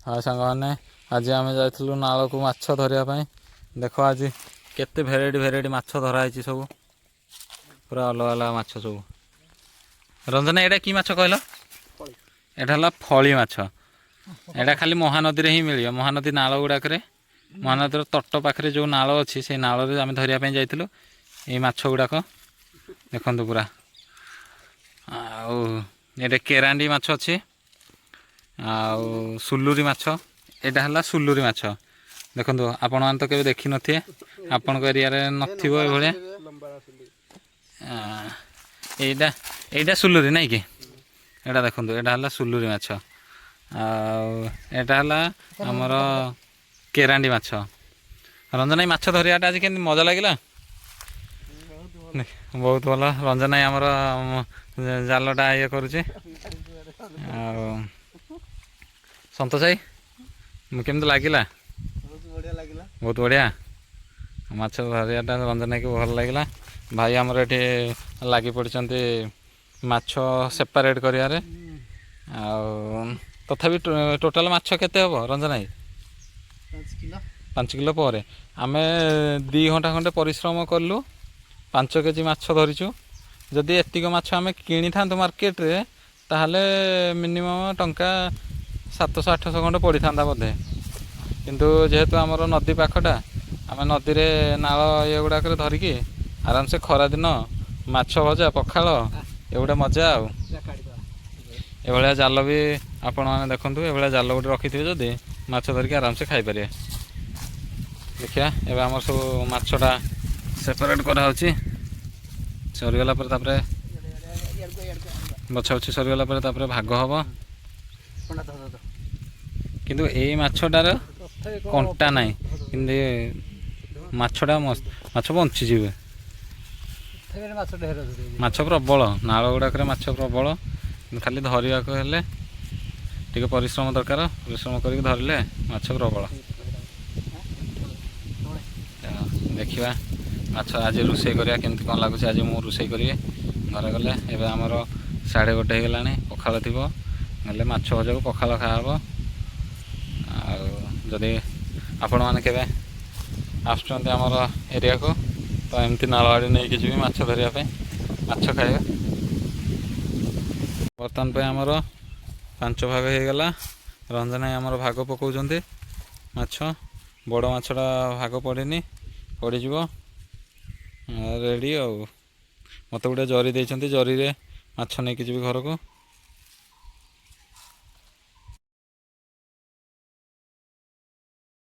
हाँ सांग मैंने आज आम जाइलु नाल को माछ धरिया देख आज केते भेराइटी भेराइटी माछ धराई सब पूरा अलग अलग माछ सब। रंजना एटा कि माछ कहल? एटा हला फली माछ। एटा खाली महानदी रे ही मिलियो। महानदी नाल गुड़ाक महानदी तट पाखे जो नाल अच्छी से नाल आम धरिया जाइलु ये माछ गुड़ाक देखु पूरा। आउ केरांडी माछ अच्छी आउ सुलुरी माछ। एटा हला सुलुरी माछ देखो आपण मैंने तो केवे देखी नथिए आपण एरिया रे नथिबो ए भले। एटा एटा सुलुरी नहीं कि एटा देखो एटा हला सुलुरी माछ एटा हला हमर केरांडी माछ। रंजना माछ धरियाटा आज के मजा लगिला बहुत भल। रंजना आमर जालटा ये करुचे सन्तोष भाई केमती लगिला? बहुत बढ़िया माछ धरियाटा रंजना के भल लगिला। भाई आमर ये लगी पड़ी माछ सेपरेट करियारे तथापि टोटाल माछ केते हबो रंजना भाई? 5 किलो पर आम 2 घंटा खंडे परिश्रम कलु 5 केजी माछ धरिचु। जदि एतिक माछ आम किनी था मार्केट रे ताहले मिनिमम टंका 700-800 खंडे पड़ी था बोधे। किंतु जेहेतु आमर नदी पाखटा आम नदी रे नाल ये गुड़ाक धरिकी आराम से खरा दिन माछ भजा पखाल एगुड़ा मजा आउ। एभलिया जाल भी आपण मैंने देखु एभलिया जाल गोटे रखी थे जदि माछ धरिकी आराम से खाई पारे। देखिया एबे आमर सब माछटा सेपरेट करा होची सरीगला पर तापरे बछा बछी सरीगला पर तापरे भाग हबो। किंतु ए माछटार कंटा नहीं किंतु माछटा मस्त माछ बंची जीवे। माछ प्रबल नाल गुड़ाक माछ प्रबल खाली धरिया को हेले टिके परिश्रम दरकार। परिश्रम करके धरिले माछ प्रबल। देखिया माछ आज रोषे करिया केमती कौन लगुच। आज मु रोषे करी घर गले एबे आमर 1:30 हो गलानी पखाल थिबो गले माछ भजा को पखाल खाहबो। जदि आपण मैंने केवे आसुचंते आमर एरिया को तो एमती नाल आड़े नहीं जी माछ धरिया माछ खाइबे। बर्तमान पे आमर 5 भाग हो गला। रंजना आमर भाग पकाउछंती माछ बड़ माछटा भाग पड़ेनी पड़ीज रेडी। आ मत गोटे जरी देइछंती जरी रे माछ नहीं कि घर को।